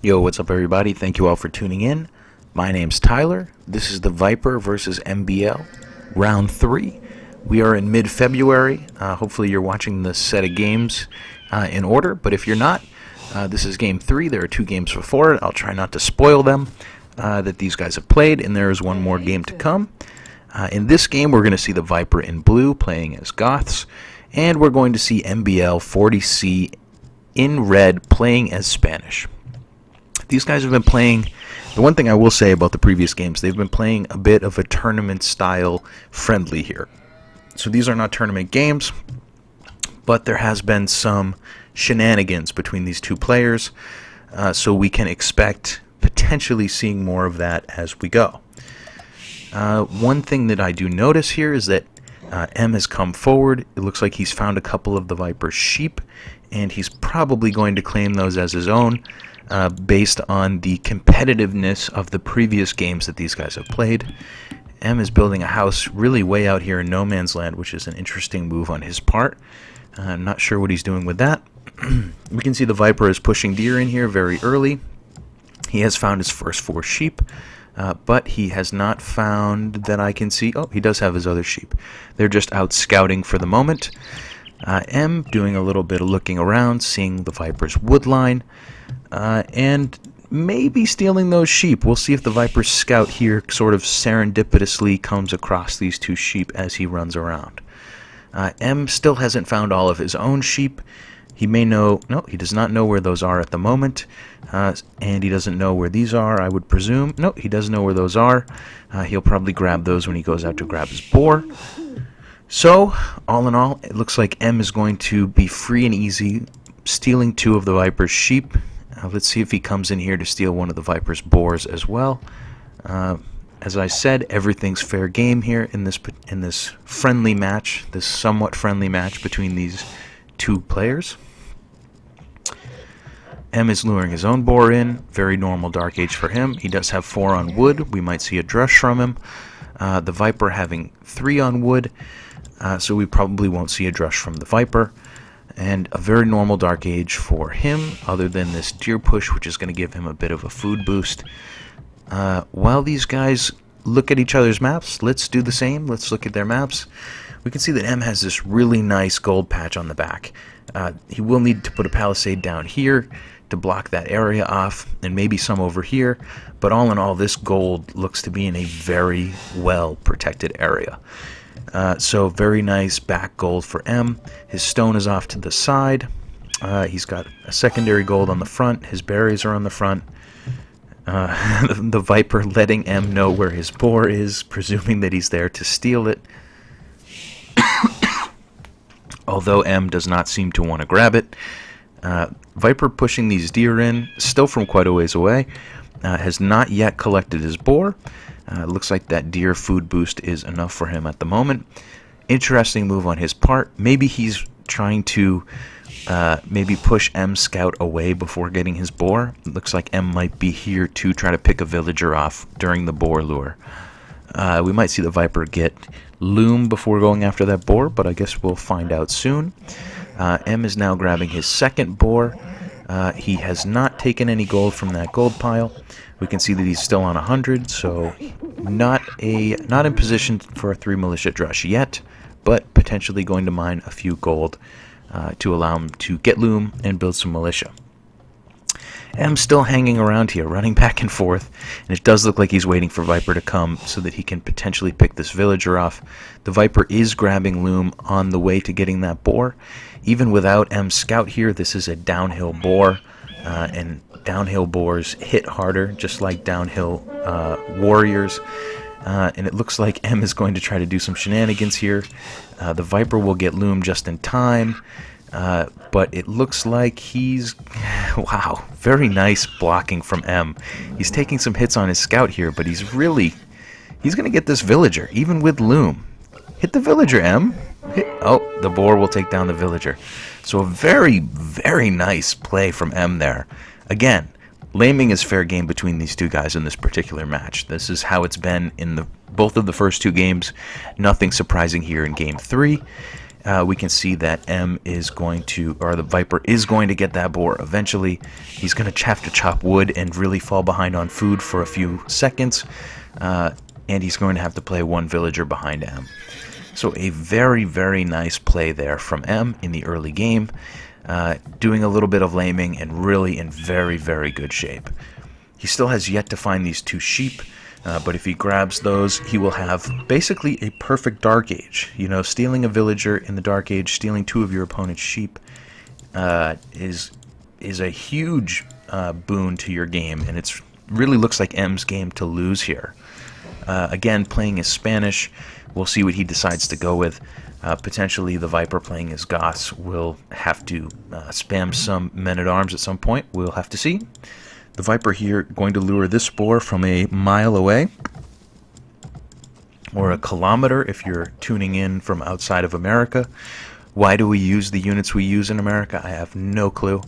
Yo, what's up everybody? Thank you all for tuning in. My name's Tyler. This is the Viper versus MBL, round 3. We are in mid-February. Hopefully you're watching this set of games in order, but if you're not, this is game 3. There are 2 games before it. I'll try not to spoil them that these guys have played, and there is one more game to come. In this game, we're going to see the Viper in blue playing as Goths, and we're going to see MBL 40C in red playing as Spanish. These guys have been playing, the one thing I will say about the previous games, they've been playing a bit of a tournament-style friendly here. So these are not tournament games, but there has been some shenanigans between these two players, so we can expect potentially seeing more of that as we go. One thing that I do notice here is that M has come forward. It looks like he's found a couple of the Viper's sheep, and he's probably going to claim those as his own. Based on the competitiveness of the previous games that these guys have played. M is building a house really way out here in no man's land, which is an interesting move on his part. I'm not sure what he's doing with that. We can see the Viper is pushing deer in here very early. He has found his first 4 sheep, but he has not found that I can see. Oh, he does have his other sheep. They're just out scouting for the moment. M doing a little bit of looking around, seeing the Viper's wood line. And maybe stealing those sheep. We'll see if the Viper's scout here sort of serendipitously comes across these 2 sheep as he runs around. M still hasn't found all of his own sheep. He may know, no, he does not know where those are at the moment, and he doesn't know where these are, I would presume. No, he does know where those are. He'll probably grab those when he goes out to grab his boar. So, all in all, it looks like M is going to be free and easy, stealing 2 of the Viper's sheep. Let's see if he comes in here to steal one of the Viper's boars as well. As I said, everything's fair game here in this friendly match, this somewhat friendly match between these 2 players. M is luring his own boar in, very normal Dark Age for him. He does have 4 on wood. We might see a drush from him. The Viper having 3 on wood, so we probably won't see a drush from the Viper. And a very normal Dark Age for him, other than this deer push, which is going to give him a bit of a food boost. While these guys look at each other's maps, let's do the same. Let's look at their maps. We can see that M has this really nice gold patch on the back. He will need to put a palisade down here to block that area off, and maybe some over here. But all in all, this gold looks to be in a very well protected area. So very nice back gold for M. His stone is off to the side. He's got a secondary gold on the front. His berries are on the front. The Viper letting M know where his boar is, presuming that he's there to steal it. Although M does not seem to want to grab it. Viper pushing these deer in, still from quite a ways away. Has not yet collected his boar. Looks like that deer food boost is enough for him at the moment. Interesting move on his part. Maybe he's trying to maybe push M's scout away before getting his boar. It looks like M might be here to try to pick a villager off during the boar lure. We might see the Viper get loom before going after that boar, but I guess we'll find out soon. M is now grabbing his second boar. He has not taken any gold from that gold pile. We can see that he's still on 100, so not in position for a 3 militia drush yet, but potentially going to mine a few gold to allow him to get loom and build some militia. M's still hanging around here, running back and forth, and it does look like he's waiting for Viper to come so that he can potentially pick this villager off. The Viper is grabbing loom on the way to getting that boar. Even without M's scout here, this is a downhill boar, and downhill boars hit harder, just like downhill warriors. And it looks like M is going to try to do some shenanigans here. The Viper will get loom just in time. But it looks like he's... Wow, very nice blocking from M. He's taking some hits on his scout here, but he's going to get this villager, even with loom. Hit the villager, M. Oh, the boar will take down the villager. So a very, very nice play from M there. Again, laming is fair game between these 2 guys in this particular match. This is how it's been in both of the first 2 games. Nothing surprising here in Game 3. we can see that M is going to, or the Viper is going to get that boar eventually. He's going to have to chop wood and really fall behind on food for a few seconds, and he's going to have to play one villager behind M. So a very, very nice play there from M in the early game, doing a little bit of laming and really in very, very good shape. He still has yet to find these 2 sheep, but if he grabs those, he will have basically a perfect Dark Age. You know, stealing a villager in the Dark Age, stealing 2 of your opponent's sheep is a huge boon to your game, and it's really looks like M's game to lose here. Again, playing as Spanish, we'll see what he decides to go with. Potentially the Viper playing as Goths will have to spam some men-at-arms at some point. We'll have to see. The Viper here going to lure this boar from a mile away, or a kilometer if you're tuning in from outside of America. Why do we use the units we use in America? I have no clue.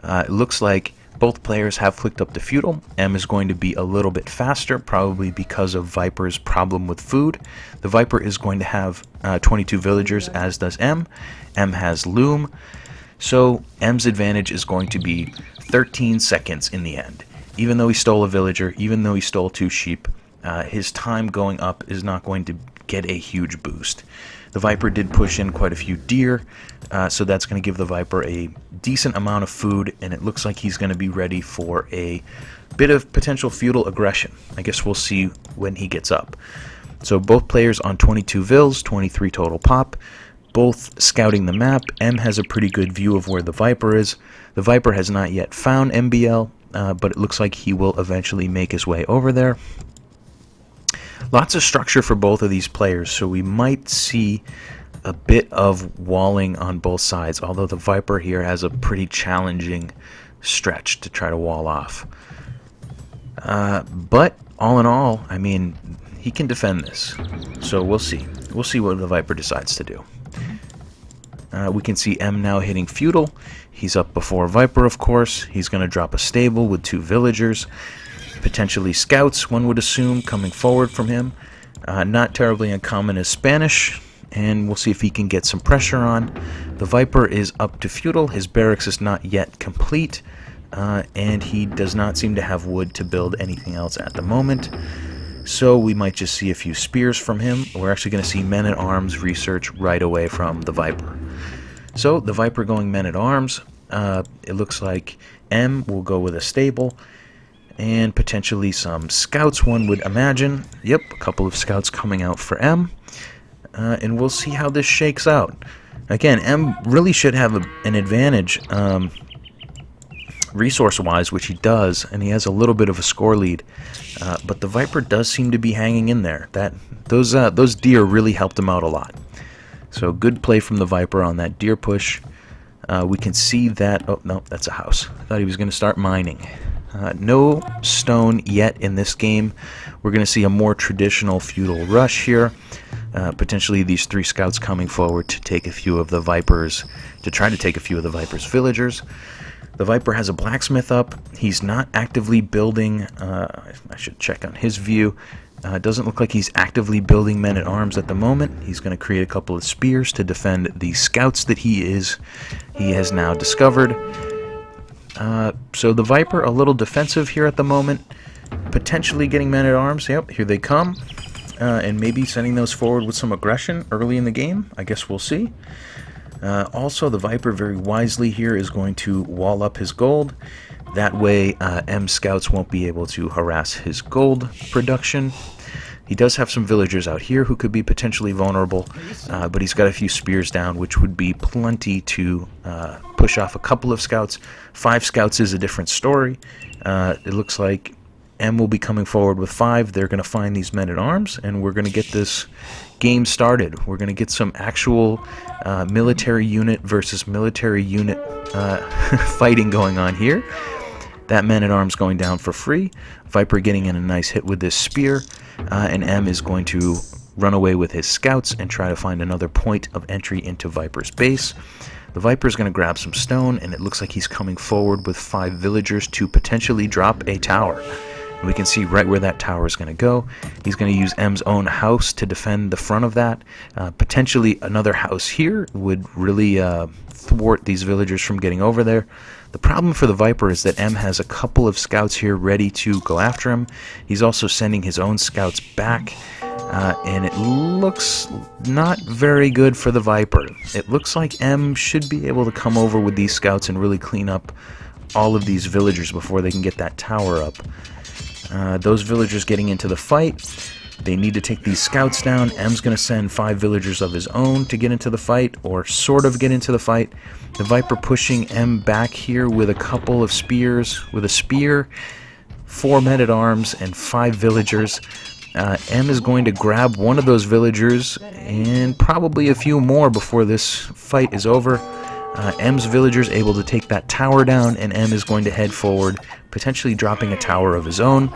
It looks like both players have flicked up to feudal. M is going to be a little bit faster, probably because of Viper's problem with food. The Viper is going to have 22 villagers, as does M. M has loom. So M's advantage is going to be 13 seconds in the end. Even though he stole a villager, even though he stole 2 sheep, his time going up is not going to get a huge boost. The Viper did push in quite a few deer, so that's going to give the Viper a decent amount of food, and it looks like he's going to be ready for a bit of potential feudal aggression. I guess we'll see when he gets up. So both players on 22 vills, 23 total pop, both scouting the map. M has a pretty good view of where the Viper is. The Viper has not yet found MBL, but it looks like he will eventually make his way over there. Lots of structure for both of these players, so we might see a bit of walling on both sides, although the Viper here has a pretty challenging stretch to try to wall off. But all in all, I mean, he can defend this, so we'll see. We'll see what the Viper decides to do. We can see M now hitting feudal. He's up before Viper, of course. He's going to drop a stable with 2 villagers. Potentially scouts, one would assume, coming forward from him. Not terribly uncommon as Spanish, and we'll see if he can get some pressure on. The Viper is up to feudal. His barracks is not yet complete, and he does not seem to have wood to build anything else at the moment. So we might just see a few spears from him. We're actually going to see men-at-arms research right away from the Viper. So the Viper going men-at-arms. It looks like M will go with a stable, and potentially some scouts, one would imagine. Yep, a couple of scouts coming out for M. And we'll see how this shakes out. Again, M really should have an advantage resource-wise, which he does, and he has a little bit of a score lead. But the Viper does seem to be hanging in there. Those deer really helped him out a lot. So good play from the Viper on that deer push. We can see that... Oh, no, that's a house. I thought he was going to start mining. No stone yet in this game. We're going to see a more traditional feudal rush here. Potentially these 3 scouts coming forward to take a few of the Vipers, to try to take a few of the Vipers' villagers. The Viper has a blacksmith up. He's not actively building, I should check on his view. Doesn't look like he's actively building men-at-arms at the moment. He's going to create a couple of spears to defend the scouts that he has now discovered. So the Viper a little defensive here at the moment, potentially getting men-at-arms. Yep, here they come, and maybe sending those forward with some aggression early in the game. I guess we'll see. Also, the Viper very wisely here is going to wall up his gold. That way, M scouts won't be able to harass his gold production. He does have some villagers out here who could be potentially vulnerable, but he's got a few spears down, which would be plenty to push off a couple of scouts. 5 scouts is a different story. It looks like M will be coming forward with 5. They're going to find these men-at-arms, and we're going to get this game started. We're going to get some actual military unit versus military unit fighting going on here. That man-at-arms going down for free. Viper getting in a nice hit with this spear. And M is going to run away with his scouts and try to find another point of entry into Viper's base. The Viper is going to grab some stone, and it looks like he's coming forward with 5 villagers to potentially drop a tower. We can see right where that tower is going to go. He's going to use M's own house to defend the front of that. Potentially another house here would really thwart these villagers from getting over there. The problem for the Viper is that M has a couple of scouts here ready to go after him. He's also sending his own scouts back. And it looks not very good for the Viper. It looks like M should be able to come over with these scouts and really clean up all of these villagers before they can get that tower up. Those villagers getting into the fight, they need to take these scouts down. M's going to send 5 villagers of his own to get into the fight, or sort of get into the fight. The Viper pushing M back here with a couple of spears, with a spear, 4 men-at-arms, and 5 villagers. M is going to grab one of those villagers and probably a few more before this fight is over. M's villagers able to take that tower down, and M is going to head forward, potentially dropping a tower of his own.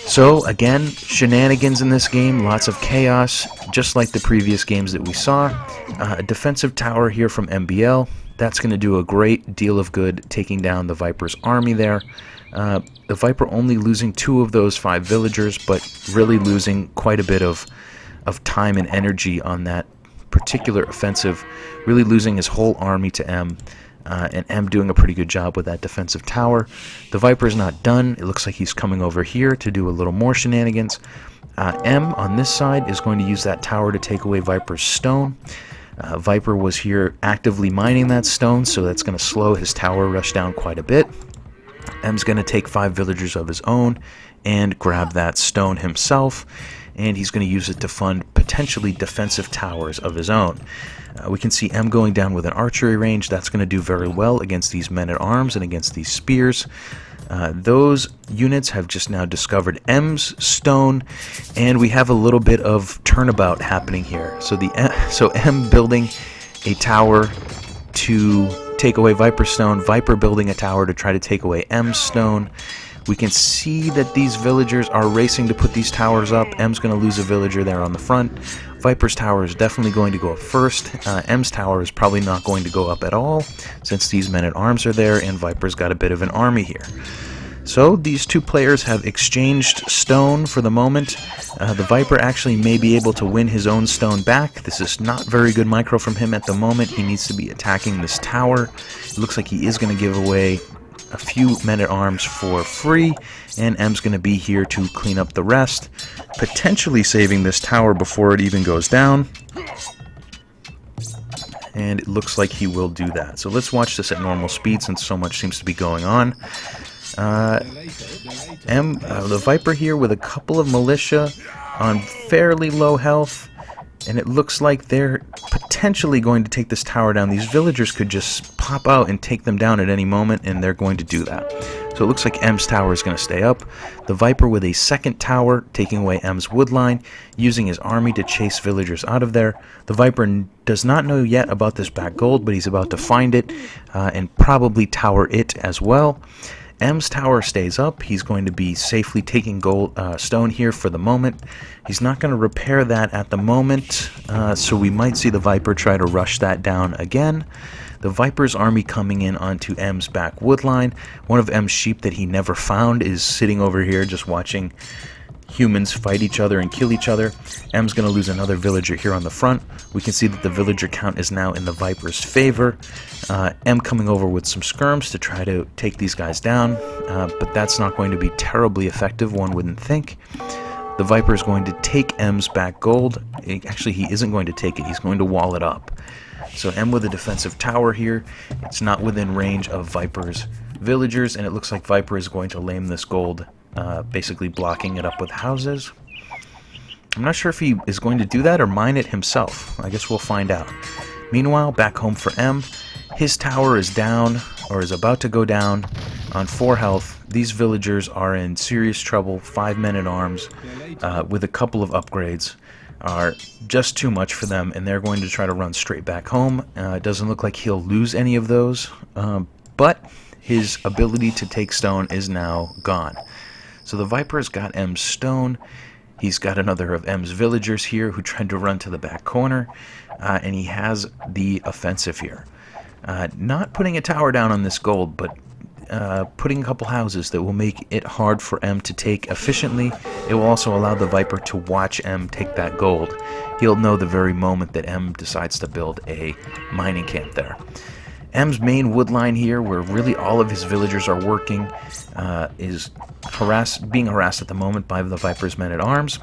So again, shenanigans in this game, lots of chaos, just like the previous games that we saw. A defensive tower here from MBL. That's going to do a great deal of good taking down the Viper's army there. The Viper only losing 2 of those 5 villagers, but really losing quite a bit of time and energy on that particular offensive, really losing his whole army to M, and M doing a pretty good job with that defensive tower. The Viper's not done. It looks like he's coming over here to do a little more shenanigans. M on this side is going to use that tower to take away Viper's stone. Viper was here actively mining that stone, so that's going to slow his tower rush down quite a bit. M's going to take 5 villagers of his own and grab that stone himself, and he's going to use it to fund potentially defensive towers of his own. We can see M going down with an archery range. That's going to do very well against these men-at-arms and against these spears. Those units have just now discovered M's stone, and we have a little bit of turnabout happening here. So M building a tower to take away Viper's stone, Viper building a tower to try to take away M's stone. We can see that these villagers are racing to put these towers up. M's going to lose a villager there on the front. Viper's tower is definitely going to go up first. M's tower is probably not going to go up at all, since these men-at-arms are there, and Viper's got a bit of an army here. So these two players have exchanged stone for the moment. The Viper actually may be able to win his own stone back. This is not very good micro from him at the moment. He needs to be attacking this tower. It looks like he is going to give away a few men-at-arms for free, and M's going to be here to clean up the rest, potentially saving this tower before it even goes down. And it looks like he will do that. So let's watch this at normal speed since so much seems to be going on. The Viper here with a couple of militia on fairly low health, and it looks like they're potentially going to take this tower down. These villagers could just pop out and take them down at any moment, and they're going to do that. So it looks like M's tower is going to stay up. The Viper with a second tower, taking away M's wood line, using his army to chase villagers out of there. The Viper does not know yet about this back gold, but he's about to find it and probably tower it as well. M's tower stays up. He's going to be safely taking stone here for the moment. He's not going to repair that at the moment, so we might see the Viper try to rush that down again. The Viper's army coming in onto M's back wood line. One of M's sheep that he never found is sitting over here just watching humans fight each other and kill each other. M's going to lose another villager here on the front. We can see that the villager count is now in the Viper's favor. M coming over with some skirms to try to take these guys down, but that's not going to be terribly effective, one wouldn't think. The Viper is going to take M's back gold. Actually, he isn't going to take it. He's going to wall it up. So M with a defensive tower here. It's not within range of Viper's villagers, and it looks like Viper is going to lame this gold, basically blocking it up with houses. I'm not sure if he is going to do that or mine it himself. I guess we'll find out. Meanwhile, back home for M, his tower is down, or is about to go down, on 4 health. These villagers are in serious trouble. 5 men-at-arms with a couple of upgrades are just too much for them, and they're going to try to run straight back home. It doesn't look like he'll lose any of those, but his ability to take stone is now gone. So the Viper's got M's stone. He's got another of M's villagers here who tried to run to the back corner, and he has the offensive here. Not putting a tower down on this gold, but putting a couple houses that will make it hard for M to take efficiently. It will also allow the Viper to watch M take that gold. He'll know the very moment that M decides to build a mining camp there. M's main wood line here, where really all of his villagers are working, is being harassed at the moment by the Viper's men-at-arms.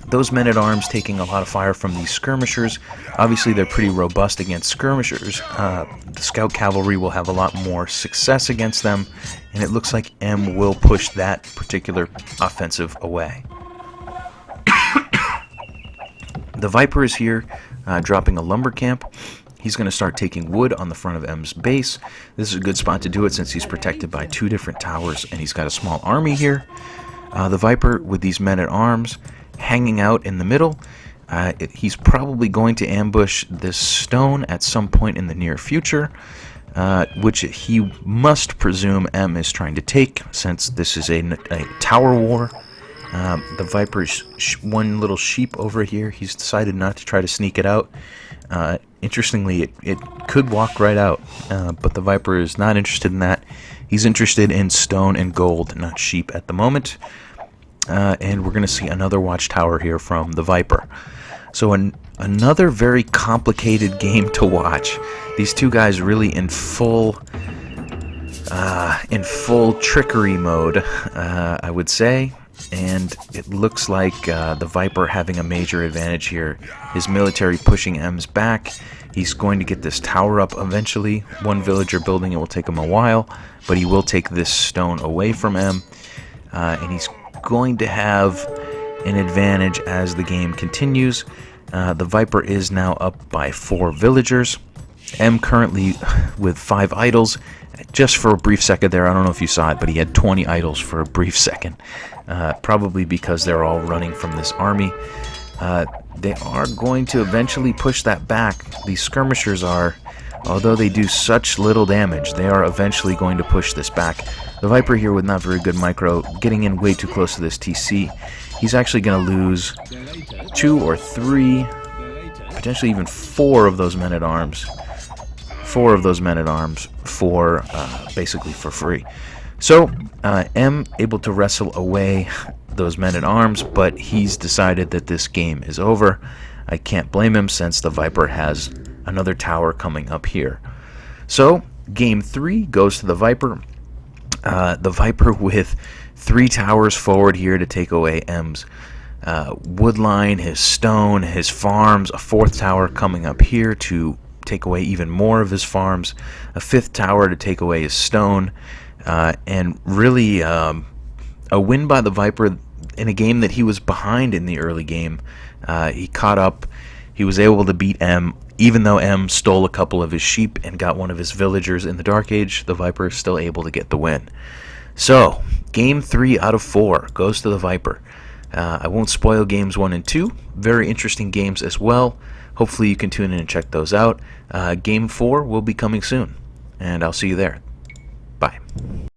Those men-at-arms taking a lot of fire from these skirmishers. Obviously, they're pretty robust against skirmishers. The scout cavalry will have a lot more success against them, and it looks like M will push that particular offensive away. The Viper is here, dropping a lumber camp. He's going to start taking wood on the front of M's base. This is a good spot to do it since he's protected by 2 different towers, and he's got a small army here. The Viper, with these men-at-arms hanging out in the middle, he's probably going to ambush this stone at some point in the near future, which he must presume M is trying to take, since this is a tower war. The Viper's one little sheep over here, he's decided not to try to sneak it out. Interestingly, it could walk right out, but the Viper is not interested in that. He's interested in stone and gold, not sheep at the moment. And we're going to see another watchtower here from the Viper. So another very complicated game to watch. These two guys really in full trickery mode, I would say. And it looks like the Viper having a major advantage here. His military pushing M's back. He's going to get this tower up eventually. One villager building it will take him a while, but he will take this stone away from M. And he's going to have an advantage as the game continues. The Viper is now up by 4 villagers. M currently with 5 idols. Just for a brief second there, I don't know if you saw it, but he had 20 idols for a brief second. Probably because they're all running from this army. They are going to eventually push that back. These skirmishers are, although they do such little damage, they are eventually going to push this back. The Viper here with not very good micro, getting in way too close to this TC. He's actually going to lose 2 or 3, potentially even 4 of those men-at-arms. 4 of those men-at-arms for basically for free. So M able to wrestle away those men-at-arms, but he's decided that this game is over. I can't blame him since the Viper has another tower coming up here. So game 3 goes to the Viper. The Viper with 3 towers forward here to take away M's wood line, his stone, his farms, a 4th tower coming up here to take away even more of his farms, a 5th tower to take away his stone, and really a win by the Viper in a game that he was behind in the early game. He caught up. He was able to beat M, even though M stole a couple of his sheep and got one of his villagers in the Dark Age. The Viper is still able to get the win. So game 3 out of 4 goes to the Viper. I won't spoil games 1 and 2. Very interesting games as well. Hopefully you can tune in and check those out. Game 4 will be coming soon, and I'll see you there. Bye.